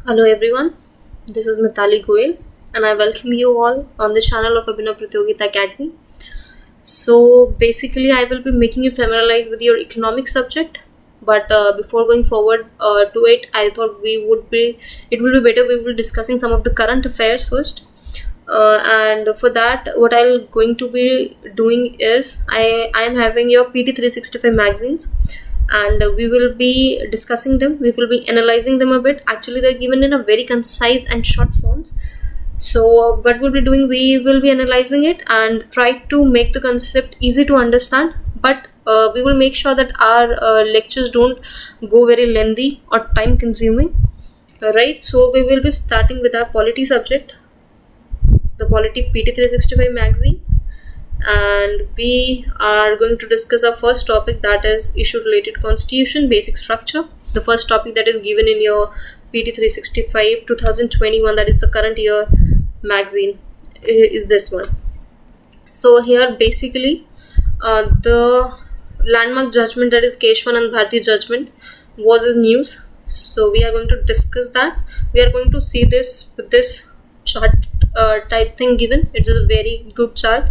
Hello everyone, this is Mitali Goel and I welcome you all on the channel of Abhinav Pratyogita Academy. So basically I will be making you familiarize with your economic subject, but before going forward to it, I thought it will be better we will be discussing some of the current affairs first. And for that, what I'll going to be doing is I am having your PT365 magazines, and we will be discussing them. We will be analyzing them a bit. Actually, they're given in a very concise and short forms. So what we'll be doing, we will be analyzing it and try to make the concept easy to understand. But we will make sure that our lectures don't go very lengthy or time consuming. Right. So we will be starting with our polity subject, the Polity PT365 magazine, and we are going to discuss our first topic, that is issue related constitution basic structure. The first topic that is given in your PT365 2021, that is the current year magazine, is this one. So here basically the landmark judgment, that is Keshwanand Bharti judgment, was in news. So we are going to discuss that. We are going to see this with this chart type thing given. It's a very good chart.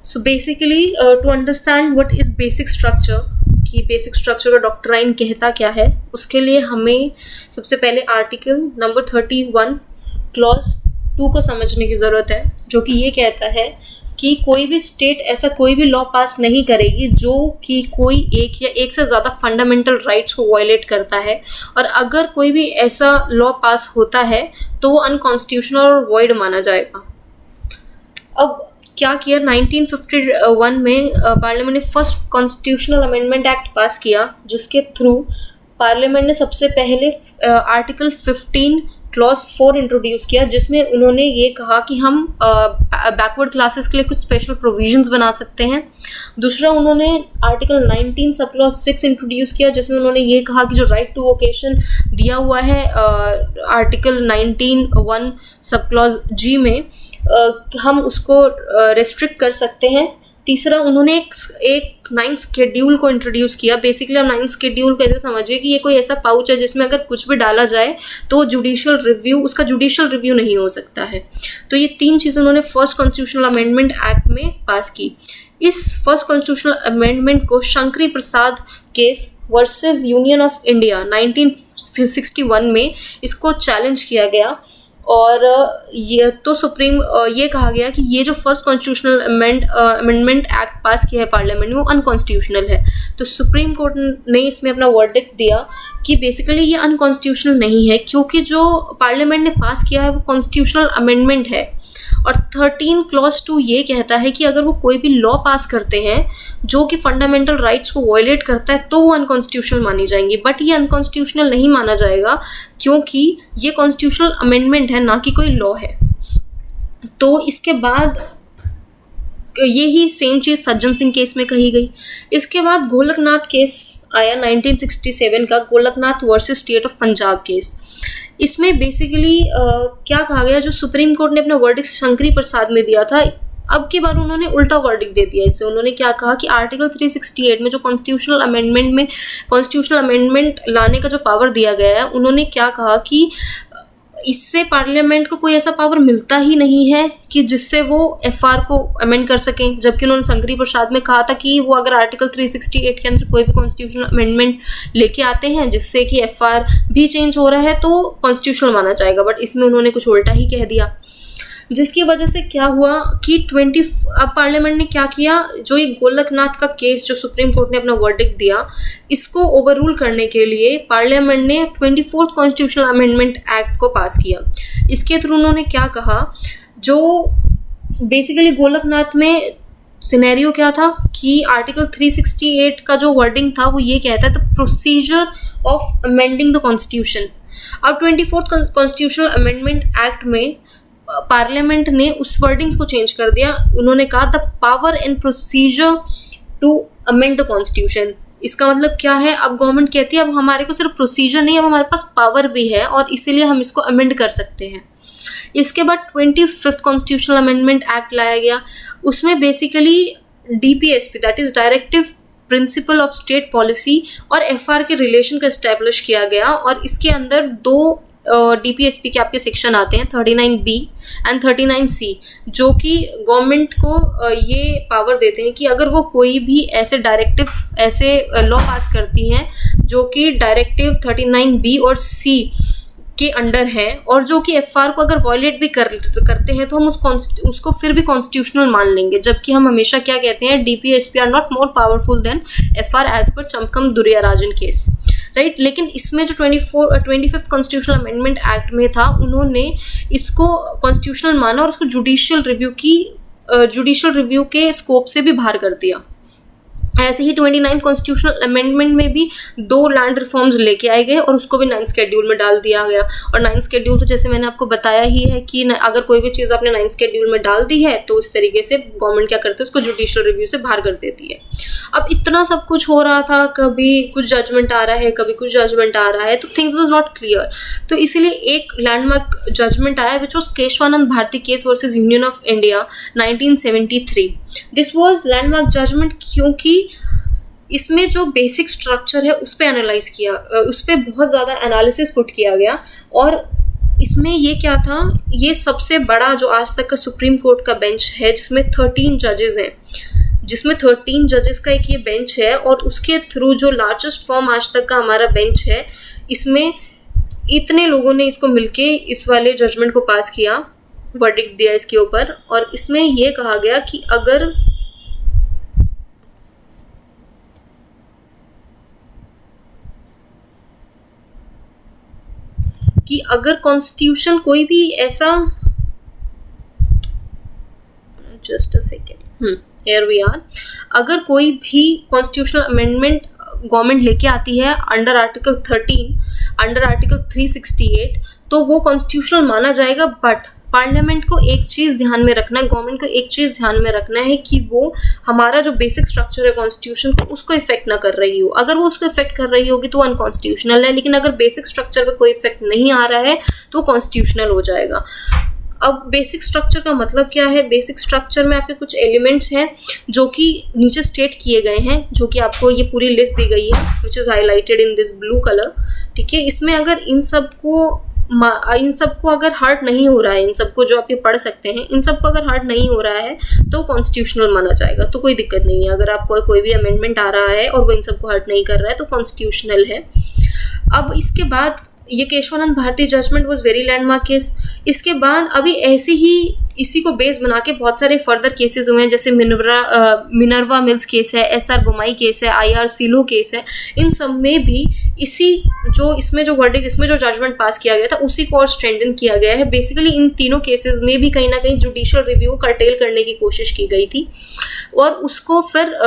So basically to understand what is basic structure, कि basic structure का doctrine कहता क्या है, उसके लिए हमें सबसे पहले आर्टिकल नंबर 31 क्लॉज 2 को समझने की ज़रूरत है, जो कि ये कहता है कि कोई भी स्टेट ऐसा कोई भी लॉ पास नहीं करेगी जो कि कोई एक या एक से ज़्यादा फंडामेंटल राइट्स को वायलेट करता है, और अगर कोई भी ऐसा लॉ पास होता है तो वो अनकॉन्स्टिट्यूशनल और वॉइड माना जाएगा. अब क्या किया, 1951 में पार्लियामेंट ने फर्स्ट कॉन्स्टिट्यूशनल अमेंडमेंट एक्ट पास किया, जिसके थ्रू पार्लियामेंट ने सबसे पहले आर्टिकल 15 क्लॉज 4 इंट्रोड्यूस किया, जिसमें उन्होंने ये कहा कि हम बैकवर्ड क्लासेस के लिए कुछ स्पेशल प्रोविजंस बना सकते हैं. दूसरा, उन्होंने आर्टिकल 19 सब क्लॉज 6 इंट्रोड्यूस किया, जिसमें उन्होंने ये कहा कि जो राइट टू वोकेशन दिया हुआ है आर्टिकल 19(1) सब क्लॉज जी में, हम उसको रेस्ट्रिक्ट कर सकते हैं. तीसरा, उन्होंने एक 9th शेड्यूल को इंट्रोड्यूस किया. बेसिकली आप 9th शेड्यूल को ऐसे समझिए कि ये कोई ऐसा पाउच है जिसमें अगर कुछ भी डाला जाए तो उसका जुडिशियल रिव्यू नहीं हो सकता है. तो ये 3 चीज़ें उन्होंने फर्स्ट कॉन्स्टिट्यूशनल अमेंडमेंट एक्ट में पास की. इस फर्स्ट कॉन्स्टिट्यूशनल अमेंडमेंट को Shankari Prasad case versus Union of India 1961 में इसको चैलेंज किया गया, और ये तो सुप्रीम ये कहा गया कि ये जो फर्स्ट कॉन्स्टिट्यूशनल अमेंडमेंट एक्ट पास किया है पार्लियामेंट में वो अनकॉन्स्टिट्यूशनल है. तो सुप्रीम कोर्ट ने इसमें अपना वर्डिक्ट दिया कि बेसिकली ये अनकॉन्स्टिट्यूशनल नहीं है, क्योंकि जो पार्लियामेंट ने पास किया है वो कॉन्स्टिट्यूशनल अमेंडमेंट है. और 13 क्लॉज 2 ये कहता है कि अगर वो कोई भी लॉ पास करते हैं जो कि फंडामेंटल राइट्स को वायलेट करता है तो वो अनकॉन्स्टिट्यूशनल मानी जाएंगी. बट ये अनकॉन्स्टिट्यूशनल नहीं माना जाएगा, क्योंकि ये कॉन्स्टिट्यूशनल अमेंडमेंट है, ना कि कोई लॉ है. तो इसके बाद यही सेम चीज़ सज्जन सिंह केस में कही गई. इसके बाद गोलकनाथ केस आया 1967 का, Golaknath versus state of Punjab case. इसमें बेसिकली क्या कहा गया, जो सुप्रीम कोर्ट ने अपना वर्डिक्ट शंकरी प्रसाद में दिया था, अब की बार उन्होंने उल्टा वर्डिक्ट दे दिया. इससे उन्होंने क्या कहा कि आर्टिकल 368 में जो कॉन्स्टिट्यूशनल अमेंडमेंट लाने का जो पावर दिया गया है, उन्होंने क्या कहा कि इससे पार्लियामेंट को कोई ऐसा पावर मिलता ही नहीं है कि जिससे वो एफआर को अमेंड कर सकें. जबकि उन्होंने शंकरी प्रसाद में कहा था कि वो अगर आर्टिकल 368 के अंदर कोई भी कॉन्स्टिट्यूशनल अमेंडमेंट लेके आते हैं जिससे कि एफआर भी चेंज हो रहा है तो कॉन्स्टिट्यूशनल माना जाएगा. बट इसमें उन्होंने कुछ उल्टा ही कह दिया, जिसकी वजह से क्या हुआ कि अब पार्लियामेंट ने क्या किया, जो ये गोलकनाथ का केस जो सुप्रीम कोर्ट ने अपना वर्डिक्ट दिया, इसको ओवररूल करने के लिए पार्लियामेंट ने 24th कॉन्स्टिट्यूशनल अमेंडमेंट एक्ट को पास किया. इसके थ्रू उन्होंने क्या कहा, जो बेसिकली गोलकनाथ में सिनेरियो क्या था कि आर्टिकल 368 का जो वर्डिंग था वो ये कहता है the procedure of amending the constitution. अब 24th कॉन्स्टिट्यूशनल अमेंडमेंट एक्ट में पार्लियामेंट ने उस वर्डिंग्स को चेंज कर दिया. उन्होंने कहा the power and procedure to amend the constitution. इसका मतलब क्या है, अब गवर्नमेंट कहती है अब हमारे को सिर्फ प्रोसीजर नहीं, अब हमारे पास पावर भी है और इसीलिए हम इसको अमेंड कर सकते हैं. इसके बाद 25th कॉन्स्टिट्यूशनल अमेंडमेंट एक्ट लाया गया. उसमें basically DPSP, that is directive principle of state policy और एफआर के रिलेशन का इस्टेब्लिश किया गया। और इसके अंदर दो डीपीएसपी के आपके सेक्शन आते हैं 39B एंड 39C, जो कि गवर्नमेंट को ये पावर देते हैं कि अगर वो कोई भी ऐसे डायरेक्टिव ऐसे लॉ पास करती हैं जो कि डायरेक्टिव 39B और C के अंडर है और जो कि एफआर को अगर वायलेट भी करते हैं तो हम उसको फिर भी कॉन्स्टिट्यूशनल मान लेंगे। जबकि हम हमेशा क्या कहते हैं, DPSP are not more powerful than FR as पर चमकम दुरियाराजन केस, राइट। लेकिन इसमें जो 25th कॉन्स्टिट्यूशनल अमेंडमेंट एक्ट में था, उन्होंने इसको कॉन्स्टिट्यूशनल माना और उसको जुडिशियल रिव्यू के स्कोप से भी बाहर कर दिया। ऐसे ही 29th कॉन्स्टिट्यूशनल अमेंडमेंट में भी 2 लैंड रिफॉर्म्स लेके आए गए और उसको भी 9th शेड्यूल में डाल दिया गया। और 9th शेड्यूल तो जैसे मैंने आपको बताया ही है कि अगर कोई भी चीज़ आपने 9th शेड्यूल में डाल दी है तो इस तरीके से गवर्नमेंट क्या करती है, उसको जुडिशियल रिव्यू से बाहर कर देती है। अब इतना सब कुछ हो रहा था, कभी कुछ जजमेंट आ रहा है, कभी कुछ जजमेंट आ रहा है, तो थिंग्स वाज नॉट क्लियर। तो इसीलिए एक लैंडमार्क जजमेंट आया which was Kesavananda Bharati case versus union of India 1973। This was landmark judgement क्योंकि इसमें जो बेसिक स्ट्रक्चर है उस पर एनालाइज किया, उस पर बहुत ज़्यादा एनालिसिस पुट किया गया। और इसमें ये क्या था, ये सबसे बड़ा जो आज तक का सुप्रीम कोर्ट का बेंच है जिसमें 13 जजेस हैं, जिसमें 13 जजेस का एक ये बेंच है और उसके थ्रू जो लार्जेस्ट फॉर्म आज तक का हमारा बेंच है, इसमें इतने लोगों ने इसको मिलके इस वाले जजमेंट को पास किया, वर्डिक्ट दिया इसके ऊपर। और इसमें ये कहा गया कि अगर कॉन्स्टिट्यूशन कोई भी ऐसा, just a second, here we are, अगर कोई भी कॉन्स्टिट्यूशनल अमेंडमेंट गवर्नमेंट लेके आती है अंडर आर्टिकल 13, अंडर आर्टिकल 368, तो वो कॉन्स्टिट्यूशनल माना जाएगा। बट पार्लियामेंट को एक चीज़ ध्यान में रखना है, गवर्नमेंट को एक चीज़ ध्यान में रखना है कि वो हमारा जो बेसिक स्ट्रक्चर है कॉन्स्टिट्यूशन को, उसको इफेक्ट ना कर रही हो। अगर वो उसको इफेक्ट कर रही होगी तो अनकॉन्स्टिट्यूशनल है, लेकिन अगर बेसिक स्ट्रक्चर पर कोई इफेक्ट नहीं आ रहा है तो कॉन्स्टिट्यूशनल हो जाएगा। अब बेसिक स्ट्रक्चर का मतलब क्या है? बेसिक स्ट्रक्चर में आपके कुछ एलिमेंट्स हैं जो कि नीचे स्टेट किए गए हैं, जो कि आपको ये पूरी लिस्ट दी गई है which is highlighted in this blue colour, ठीक है। इसमें अगर इन सबको अगर हर्ट नहीं हो रहा है, इन सबको जो आप ये पढ़ सकते हैं, इन सबको अगर हर्ट नहीं हो रहा है तो कॉन्स्टिट्यूशनल माना जाएगा, तो कोई दिक्कत नहीं है। अगर आपको कोई भी अमेंडमेंट आ रहा है और वो इन सबको हर्ट नहीं कर रहा है तो कॉन्स्टिट्यूशनल है। अब इसके बाद ये Kesavananda Bharati judgement was very landmark case. इसके बाद अभी ऐसे ही इसी को बेस बना के बहुत सारे फर्दर केसेस हुए हैं, जैसे मिनर्वा मिल्स केस है, SR बोमाई केस है, IR सिलो केस है। इन सब में भी इसमें जो वर्डिक्ट, इसमें जो जजमेंट पास किया गया था उसी को और स्ट्रेंथन किया गया है। बेसिकली इन तीनों केसेस में भी कहीं ना कहीं जुडिशियल रिव्यू को कर्टेल करने की कोशिश की गई थी और उसको फिर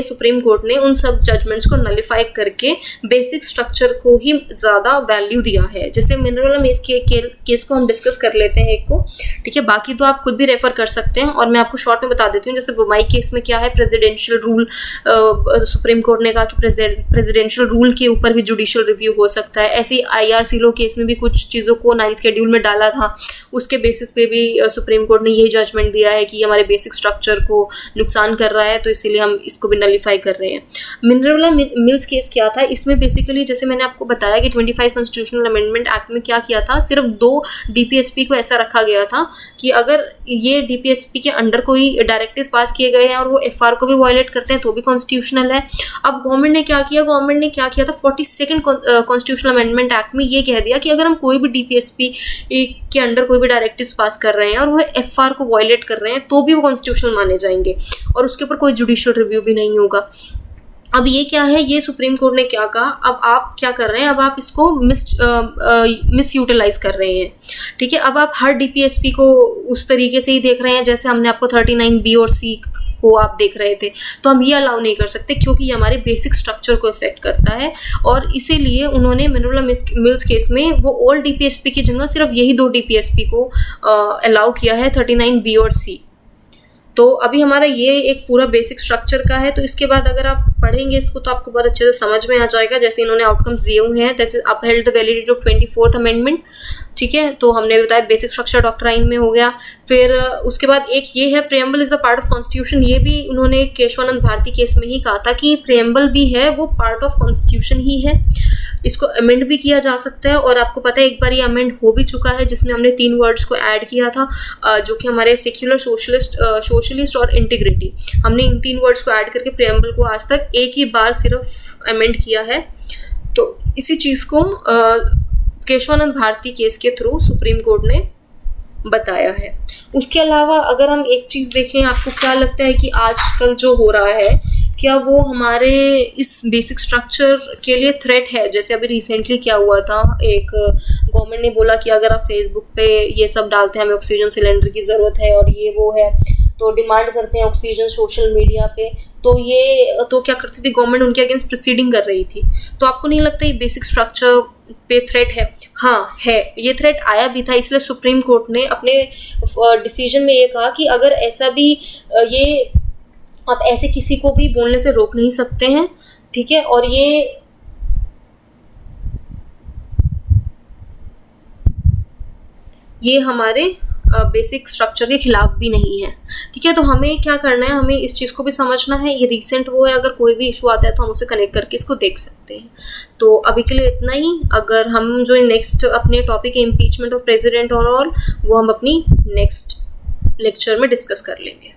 सुप्रीम कोर्ट ने उन सब जजमेंट्स को नलिफाई करके बेसिक स्ट्रक्चर को ही ज़्यादा वैल्यू दिया है। जैसे मिनरवा मिल्स के केस को हम डिस्कस कर लेते हैं एक को, ठीक है। बाकी तो आप खुद भी रेफर कर सकते हैं और मैं आपको शॉर्ट में बता देती हूँ। जैसे बोमाई केस में क्या है, प्रेसिडेंशियल रूल, सुप्रीम कोर्ट ने कहा कि प्रेसिडेंशियल रूल के ऊपर भी जुडिशियल रिव्यू हो सकता है। ऐसे ही IR सिलो केस में भी कुछ चीज़ों को 9th शेड्यूल में डाला था, उसके बेसिस पे भी सुप्रीम कोर्ट ने यही जजमेंट दिया है कि हमारे बेसिक स्ट्रक्चर को नुकसान कर रहा है, तो इसीलिए हम इसको भी नलिफाई कर रहे हैं। मिनरवा मिल्स केस क्या था, इसमें बेसिकली जैसे मैंने आपको बताया कि 25 कॉन्स्टिट्यूशनल अमेंडमेंट एक्ट में क्या किया था, सिर्फ 2 DPSP को ऐसा रखा गया था कि अगर ये DPSP के अंडर कोई डायरेक्टिव पास किए गए हैं और वो FR को भी वायलेट करते हैं तो भी कॉन्स्टिट्यूशनल है। अब गवर्नमेंट ने क्या किया था 42nd कॉन्स्टिट्यूशनल अमेंडमेंट एक्ट में ये कह दिया कि अगर हम कोई भी DPSP के अंडर कोई भी डायरेक्टिव्स पास कर रहे हैं और वो FR को वायलेट कर रहे हैं तो भी वो कॉन्स्टिट्यूशनल माने जाएंगे और उसके ऊपर कोई जुडिशियल रिव्यू भी नहीं होगा। अब ये क्या है, ये सुप्रीम कोर्ट ने क्या कहा, अब आप क्या कर रहे हैं, अब आप इसको मिस यूटिलाइज कर रहे हैं, ठीक है। अब आप हर DPSP को उस तरीके से ही देख रहे हैं जैसे हमने आपको 39B और C को आप देख रहे थे, तो हम ये अलाउ नहीं कर सकते क्योंकि ये हमारे बेसिक स्ट्रक्चर को इफेक्ट करता है। और इसीलिए उन्होंने मिनरवा मिल्स केस में वो ओल्ड DPSP की जगह सिर्फ यही 2 DPSP को अलाउ किया है, 39B और C। तो अभी हमारा ये एक पूरा बेसिक स्ट्रक्चर का है। तो इसके बाद अगर आप पढ़ेंगे इसको तो आपको बहुत अच्छे से समझ में आ जाएगा। जैसे इन्होंने आउटकम्स दिए हुए हैं, जैसे upheld the validity of 24th amendment, ठीक है। तो हमने बताया बेसिक स्ट्रक्चर डॉक्ट्राइन में हो गया। फिर उसके बाद एक ये है preamble is the part of constitution. ये भी उन्होंने केशवानंद भारती केस में ही कहा था कि प्रेम्बल भी है वो पार्ट ऑफ कॉन्स्टिट्यूशन ही है, इसको अमेंड भी किया जा सकता है। और आपको पता है एक बार ये अमेंड हो भी चुका है, जिसमें हमने 3 वर्ड्स को ऐड किया था, जो कि हमारे सेक्युलर, सोशलिस्ट और इंटीग्रिटी। हमने इन 3 वर्ड्स को ऐड करके प्रेम्बल को आज तक एक ही बार सिर्फ अमेंड किया है। तो इसी चीज़ को केशवानंद भारती केस के थ्रू सुप्रीम कोर्ट ने बताया है। उसके अलावा अगर हम एक चीज़ देखें, आपको क्या लगता है कि आजकल जो हो रहा है, क्या वो हमारे इस बेसिक स्ट्रक्चर के लिए थ्रेट है? जैसे अभी रिसेंटली क्या हुआ था, एक गवर्नमेंट ने बोला कि अगर आप फेसबुक पे ये सब डालते हैं हमें ऑक्सीजन सिलेंडर की ज़रूरत है और ये वो है, तो डिमांड करते हैं ऑक्सीजन सोशल मीडिया पे, तो क्या करती थी गवर्नमेंट, उनके अगेंस्ट प्रोसीडिंग कर रही थी। तो आपको नहीं लगता ये बेसिक स्ट्रक्चर पे थ्रेट है? हाँ है, ये थ्रेट आया भी था। इसलिए सुप्रीम कोर्ट ने अपने डिसीजन में ये कहा कि अगर ऐसा भी ये आप ऐसे किसी को भी बोलने से रोक नहीं सकते हैं, ठीक है। और ये हमारे बेसिक स्ट्रक्चर के खिलाफ भी नहीं है, ठीक है। तो हमें क्या करना है, हमें इस चीज़ को भी समझना है। ये रिसेंट वो है, अगर कोई भी इशू आता है तो हम उसे कनेक्ट करके इसको देख सकते हैं। तो अभी के लिए इतना ही। अगर हम जो नेक्स्ट अपने टॉपिक है इम्पीचमेंट ऑफ प्रेसिडेंट और ऑल, वो हम अपनी नेक्स्ट लेक्चर में डिस्कस कर लेंगे।